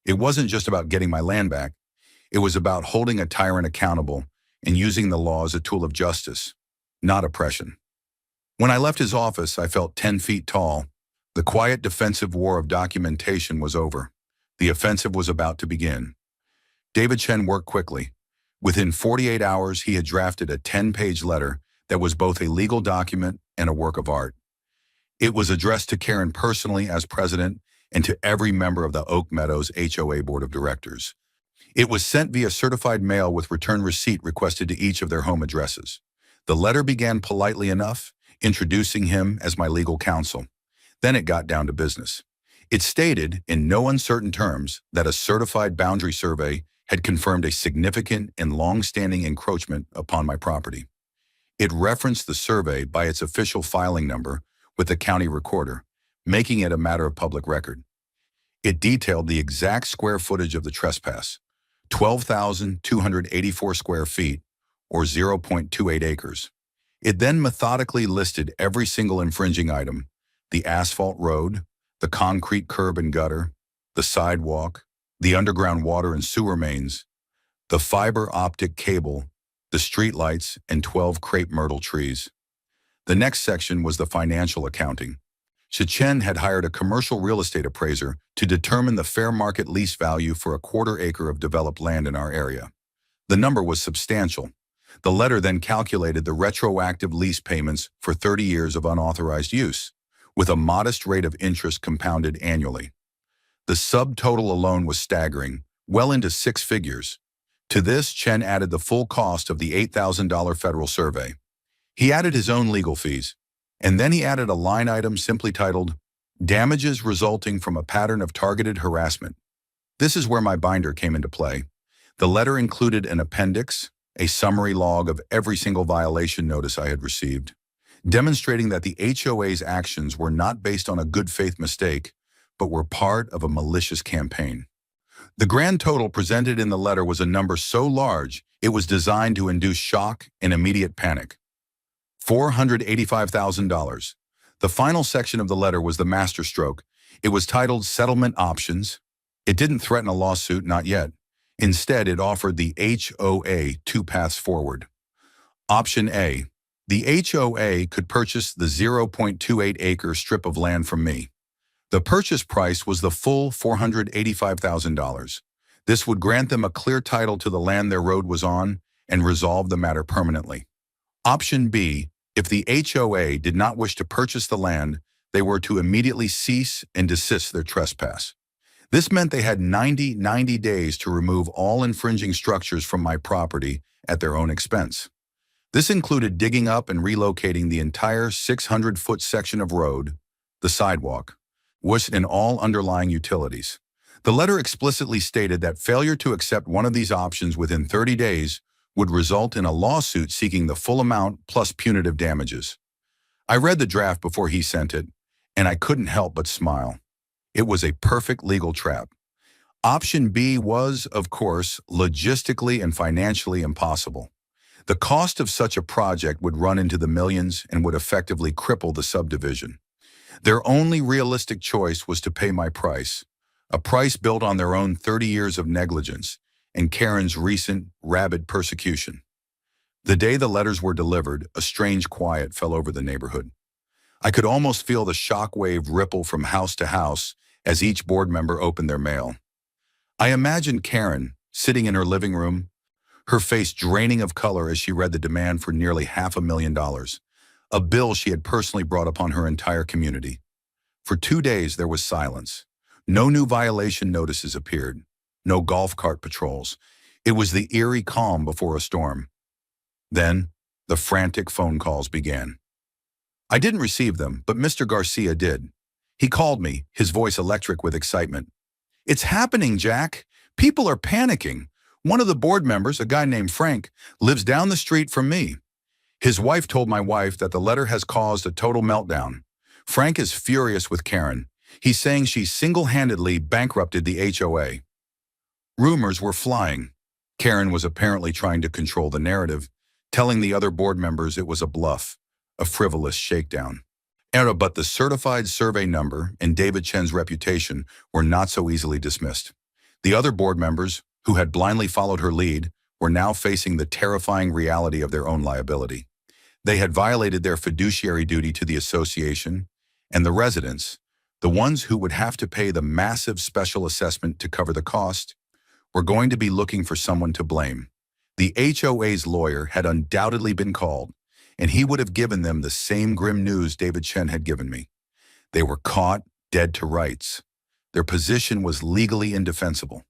It wasn't just about getting my land back. It was about holding a tyrant accountable and using the law as a tool of justice, not oppression. When I left his office, I felt 10 feet tall. The quiet defensive war of documentation was over. The offensive was about to begin. David Chen worked quickly. Within 48 hours, he had drafted a 10-page letter that was both a legal document and a work of art. It was addressed to Karen personally as president and to every member of the Oak Meadows HOA Board of Directors. It was sent via certified mail with return receipt requested to each of their home addresses. The letter began politely enough, introducing him as my legal counsel. Then it got down to business. It stated, in no uncertain terms, that a certified boundary survey had confirmed a significant and long-standing encroachment upon my property. It referenced the survey by its official filing number with the county recorder, making it a matter of public record. It detailed the exact square footage of the trespass, 12,284 square feet, or 0.28 acres. It then methodically listed every single infringing item: the asphalt road, the concrete curb and gutter, the sidewalk, the underground water and sewer mains, the fiber optic cable, the streetlights, and 12 crepe myrtle trees. The next section was the financial accounting. Chen had hired a commercial real estate appraiser to determine the fair market lease value for a quarter-acre of developed land in our area. The number was substantial. The letter then calculated the retroactive lease payments for 30 years of unauthorized use, with a modest rate of interest compounded annually. The subtotal alone was staggering, well into six figures. To this, Chen added the full cost of the $8,000 federal survey. He added his own legal fees, and then he added a line item simply titled, "Damages Resulting from a Pattern of Targeted Harassment." This is where my binder came into play. The letter included an appendix, a summary log of every single violation notice I had received, demonstrating that the HOA's actions were not based on a good faith mistake, but were part of a malicious campaign. The grand total presented in the letter was a number so large it was designed to induce shock and immediate panic: $485,000. The final section of the letter was the masterstroke. It was titled Settlement Options. It didn't threaten a lawsuit, not yet. Instead, it offered the HOA two paths forward. Option A: the HOA could purchase the 0.28-acre strip of land from me. The purchase price was the full $485,000. This would grant them a clear title to the land their road was on and resolve the matter permanently. Option B: if the HOA did not wish to purchase the land, they were to immediately cease and desist their trespass. This meant they had 90 days to remove all infringing structures from my property at their own expense. This included digging up and relocating the entire 600-foot section of road, the sidewalk, and all underlying utilities. The letter explicitly stated that failure to accept one of these options within 30 days would result in a lawsuit seeking the full amount plus punitive damages. I read the draft before he sent it, and I couldn't help but smile. It was a perfect legal trap. Option B was, of course, logistically and financially impossible. The cost of such a project would run into the millions and would effectively cripple the subdivision. Their only realistic choice was to pay my price, a price built on their own 30 years of negligence and Karen's recent, rabid persecution. The day the letters were delivered, a strange quiet fell over the neighborhood. I could almost feel the shockwave ripple from house to house as each board member opened their mail. I imagined Karen, sitting in her living room, her face draining of color as she read the demand for nearly $500,000, a bill she had personally brought upon her entire community. For 2 days there was silence. No new violation notices appeared. No golf cart patrols. It was the eerie calm before a storm. Then, the frantic phone calls began. I didn't receive them, but Mr. Garcia did. He called me, his voice electric with excitement. "It's happening, Jack. People are panicking. One of the board members, a guy named Frank, lives down the street from me. His wife told my wife that the letter has caused a total meltdown. Frank is furious with Karen. He's saying she single-handedly bankrupted the HOA." Rumors were flying. Karen was apparently trying to control the narrative, telling the other board members it was a bluff, a frivolous shakedown. But the certified survey number and David Chen's reputation were not so easily dismissed. The other board members, who had blindly followed her lead, were now facing the terrifying reality of their own liability. They had violated their fiduciary duty to the association, and the residents, the ones who would have to pay the massive special assessment to cover the cost, were going to be looking for someone to blame. The HOA's lawyer had undoubtedly been called, and he would have given them the same grim news David Chen had given me. They were caught dead to rights. Their position was legally indefensible.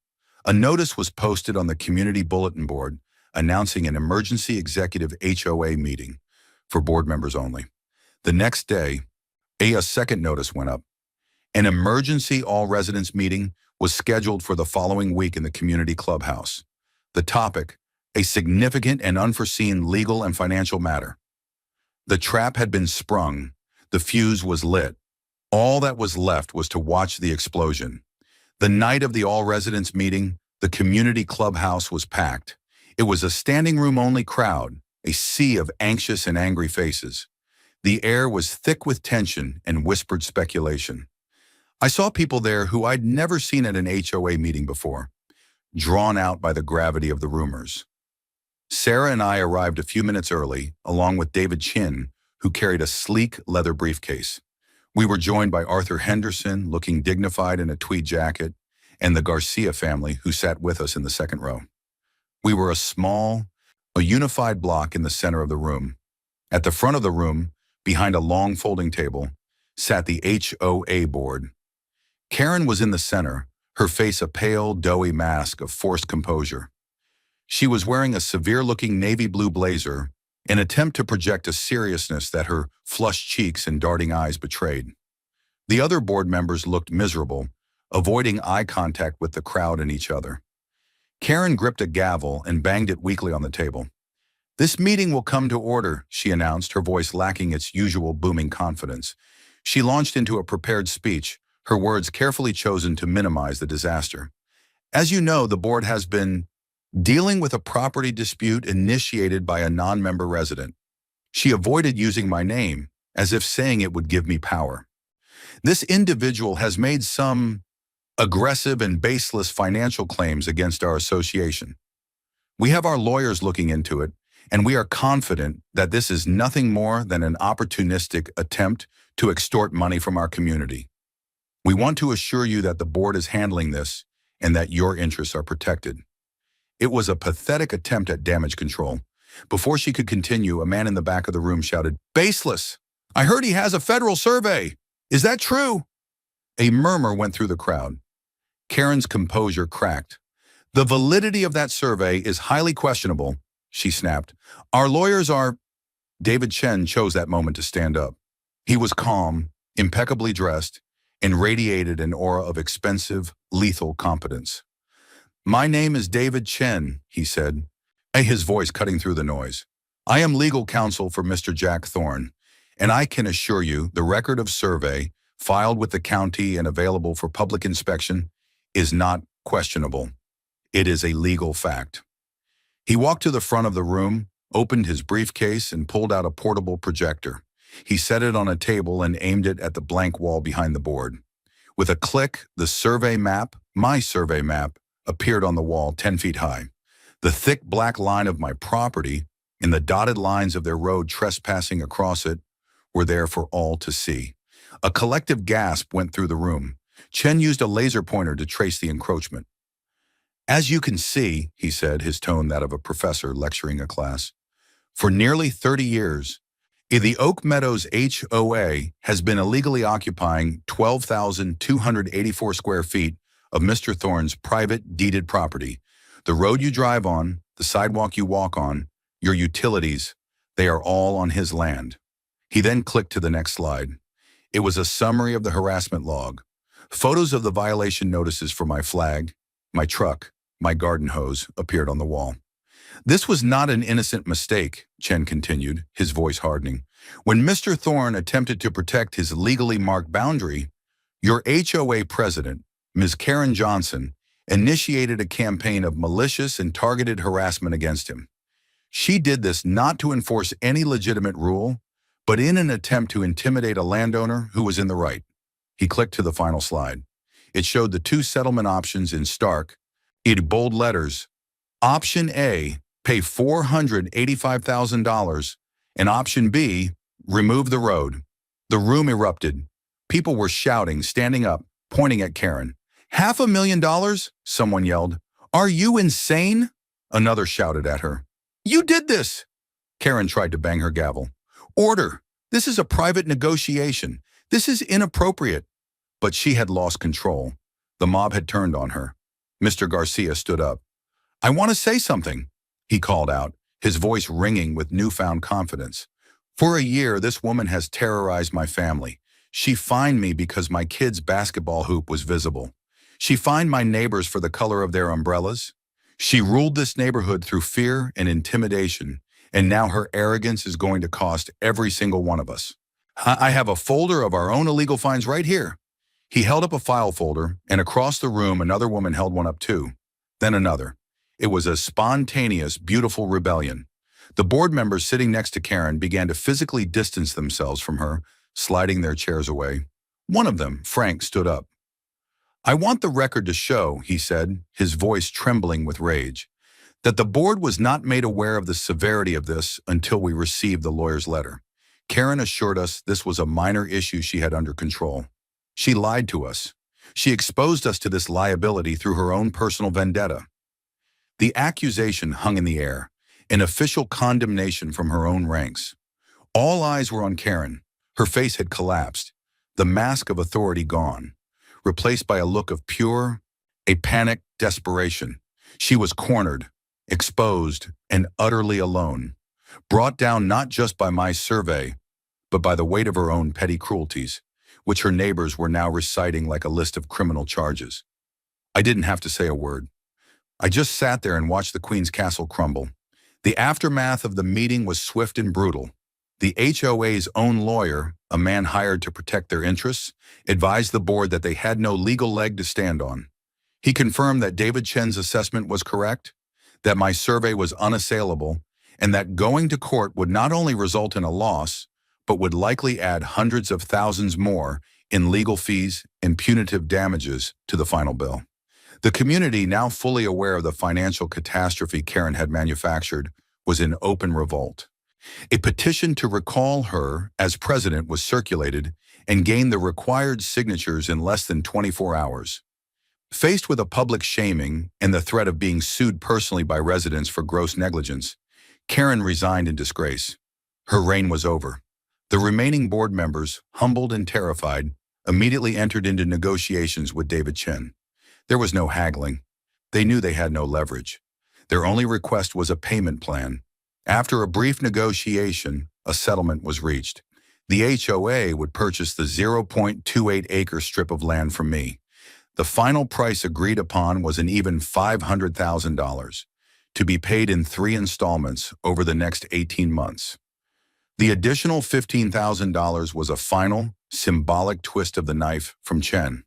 A notice was posted on the community bulletin board announcing an emergency executive HOA meeting for board members only. The next day, a second notice went up. An emergency all-residents meeting was scheduled for the following week in the community clubhouse. The topic: a significant and unforeseen legal and financial matter. The trap had been sprung. The fuse was lit. All that was left was to watch the explosion. The night of the all-residents meeting, the community clubhouse was packed. It was a standing room only crowd, a sea of anxious and angry faces. The air was thick with tension and whispered speculation. I saw people there who I'd never seen at an HOA meeting before, drawn out by the gravity of the rumors. Sarah and I arrived a few minutes early, along with David Chin, who carried a sleek leather briefcase. We were joined by Arthur Henderson, looking dignified in a tweed jacket, and the Garcia family, who sat with us in the second row. We were a unified block in the center of the room. At the front of the room, behind a long folding table, sat the HOA board. Karen was in the center, her face a pale, doughy mask of forced composure. She was wearing a severe-looking navy blue blazer, an attempt to project a seriousness that her flushed cheeks and darting eyes betrayed. The other board members looked miserable, avoiding eye contact with the crowd and each other. Karen gripped a gavel and banged it weakly on the table. "This meeting will come to order," she announced, her voice lacking its usual booming confidence. She launched into a prepared speech, her words carefully chosen to minimize the disaster. "As you know, the board has been dealing with a property dispute initiated by a non-member resident." She avoided using my name, as if saying it would give me power. "This individual has made some aggressive and baseless financial claims against our association. We have our lawyers looking into it, and we are confident that this is nothing more than an opportunistic attempt to extort money from our community. We want to assure you that the board is handling this and that your interests are protected." It was a pathetic attempt at damage control. Before she could continue, a man in the back of the room shouted, "Baseless! I heard he has a federal survey! Is that true?" A murmur went through the crowd. Karen's composure cracked. "The validity of that survey is highly questionable," she snapped. "Our lawyers are—" David Chen chose that moment to stand up. He was calm, impeccably dressed, and radiated an aura of expensive, lethal competence. "My name is David Chen," he said, his voice cutting through the noise. "I am legal counsel for Mr. Jack Thorne, and I can assure you the record of survey filed with the county and available for public inspection is not questionable. It is a legal fact." He walked to the front of the room, opened his briefcase, and pulled out a portable projector. He set it on a table and aimed it at the blank wall behind the board. With a click, the survey map, my survey map, appeared on the wall 10 feet high. The thick black line of my property and the dotted lines of their road trespassing across it were there for all to see. A collective gasp went through the room. Chen used a laser pointer to trace the encroachment. "As you can see," he said, his tone that of a professor lecturing a class, "for nearly 30 years, the Oak Meadows HOA has been illegally occupying 12,284 square feet of Mr. Thorne's private deeded property. The road you drive on, the sidewalk you walk on, your utilities, they are all on his land." He then clicked to the next slide. It was a summary of the harassment log. Photos of the violation notices for my flag, my truck, my garden hose appeared on the wall. "This was not an innocent mistake," Chen continued, his voice hardening. "When Mr. Thorne attempted to protect his legally marked boundary, your HOA president, Ms. Karen Johnson, initiated a campaign of malicious and targeted harassment against him. She did this not to enforce any legitimate rule, but in an attempt to intimidate a landowner who was in the right." He clicked to the final slide. It showed the two settlement options in stark, bold letters. Option A, pay $485,000, and Option B, remove the road. The room erupted. People were shouting, standing up, pointing at Karen. $500,000? Someone yelled. "Are you insane?" Another shouted at her. "You did this!" Karen tried to bang her gavel. "Order! This is a private negotiation. This is inappropriate." But she had lost control. The mob had turned on her. Mr. Garcia stood up. "I want to say something," he called out, his voice ringing with newfound confidence. "For a year, this woman has terrorized my family. She fined me because my kid's basketball hoop was visible. She fined my neighbors for the color of their umbrellas. She ruled this neighborhood through fear and intimidation, and now her arrogance is going to cost every single one of us. I have a folder of our own illegal fines right here." He held up a file folder, and across the room another woman held one up too, then another. It was a spontaneous, beautiful rebellion. The board members sitting next to Karen began to physically distance themselves from her, sliding their chairs away. One of them, Frank, stood up. "I want the record to show," he said, his voice trembling with rage, "that the board was not made aware of the severity of this until we received the lawyer's letter." Karen assured us this was a minor issue she had under control. She lied to us. She exposed us to this liability through her own personal vendetta. The accusation hung in the air, an official condemnation from her own ranks. All eyes were on Karen. Her face had collapsed, the mask of authority gone, replaced by a look of a panicked desperation. She was cornered, exposed, and utterly alone, brought down not just by my survey, but by the weight of her own petty cruelties, which her neighbors were now reciting like a list of criminal charges. I didn't have to say a word. I just sat there and watched the Queen's castle crumble. The aftermath of the meeting was swift and brutal. The HOA's own lawyer, a man hired to protect their interests, advised the board that they had no legal leg to stand on. He confirmed that David Chen's assessment was correct, that my survey was unassailable, and that going to court would not only result in a loss, but would likely add hundreds of thousands more in legal fees and punitive damages to the final bill. The community, now fully aware of the financial catastrophe Karen had manufactured, was in open revolt. A petition to recall her as president was circulated and gained the required signatures in less than 24 hours. Faced with a public shaming and the threat of being sued personally by residents for gross negligence, Karen resigned in disgrace. Her reign was over. The remaining board members, humbled and terrified, immediately entered into negotiations with David Chen. There was no haggling. They knew they had no leverage. Their only request was a payment plan. After a brief negotiation, a settlement was reached. The HOA would purchase the 0.28-acre strip of land from me. The final price agreed upon was an even $500,000, to be paid in 3 installments over the next 18 months. The additional $15,000 was a final, symbolic twist of the knife from Chen.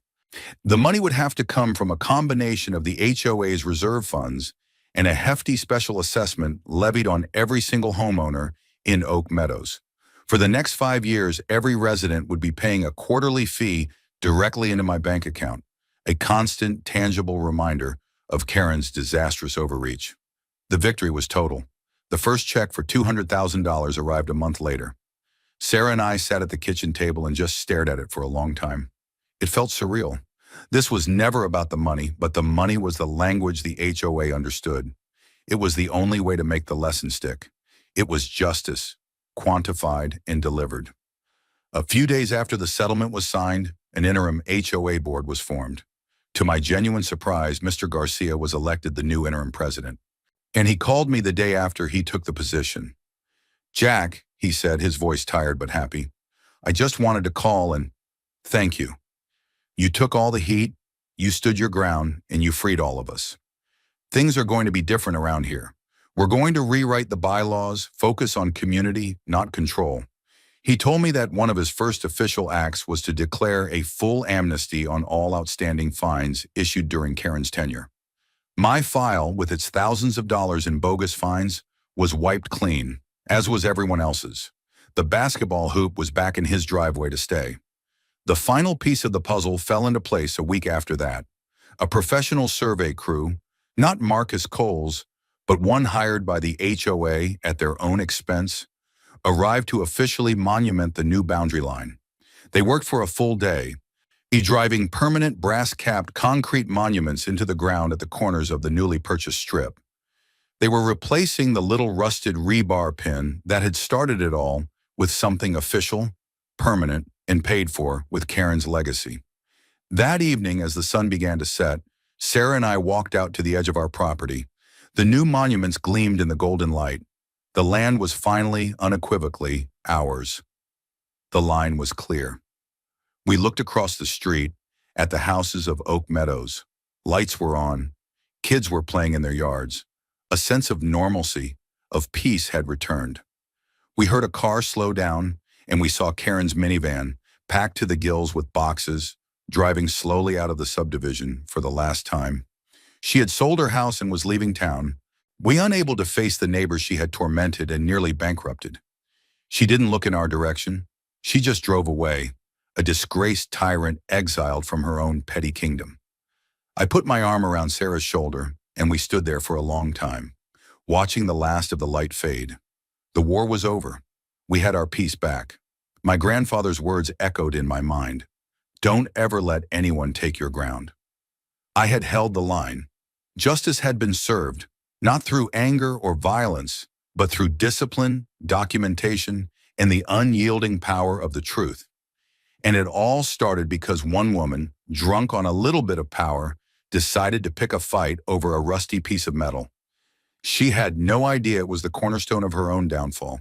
The money would have to come from a combination of the HOA's reserve funds and a hefty special assessment levied on every single homeowner in Oak Meadows. For the next 5 years, every resident would be paying a quarterly fee directly into my bank account, a constant, tangible reminder of Karen's disastrous overreach. The victory was total. The first check for $200,000 arrived a month later. Sarah and I sat at the kitchen table and just stared at it for a long time. It felt surreal. This was never about the money, but the money was the language the HOA understood. It was the only way to make the lesson stick. It was justice, quantified and delivered. A few days after the settlement was signed, an interim HOA board was formed. To my genuine surprise, Mr. Garcia was elected the new interim president. And he called me the day after he took the position. "Jack," he said, his voice tired but happy, "I just wanted to call and thank you. You took all the heat, you stood your ground, and you freed all of us. Things are going to be different around here. We're going to rewrite the bylaws, focus on community, not control." He told me that one of his first official acts was to declare a full amnesty on all outstanding fines issued during Karen's tenure. My file, with its thousands of dollars in bogus fines, was wiped clean, as was everyone else's. The basketball hoop was back in his driveway to stay. The final piece of the puzzle fell into place a week after that. A professional survey crew, not Marcus Cole's, but one hired by the HOA at their own expense, arrived to officially monument the new boundary line. They worked for a full day, driving permanent brass-capped concrete monuments into the ground at the corners of the newly purchased strip. They were replacing the little rusted rebar pin that had started it all with something official, permanent, and paid for with Karen's legacy. That evening, as the sun began to set, Sarah and I walked out to the edge of our property. The new monuments gleamed in the golden light. The land was finally, unequivocally, ours. The line was clear. We looked across the street at the houses of Oak Meadows. Lights were on. Kids were playing in their yards. A sense of normalcy, of peace had returned. We heard a car slow down, and we saw Karen's minivan, packed to the gills with boxes, driving slowly out of the subdivision for the last time. She had sold her house and was leaving town, we unable to face the neighbors she had tormented and nearly bankrupted. She didn't look in our direction. She just drove away, a disgraced tyrant exiled from her own petty kingdom. I put my arm around Sarah's shoulder, and we stood there for a long time, watching the last of the light fade. The war was over. We had our peace back. My grandfather's words echoed in my mind. Don't ever let anyone take your ground. I had held the line. Justice had been served, not through anger or violence, but through discipline, documentation, and the unyielding power of the truth. And it all started because one woman, drunk on a little bit of power, decided to pick a fight over a rusty piece of metal. She had no idea it was the cornerstone of her own downfall.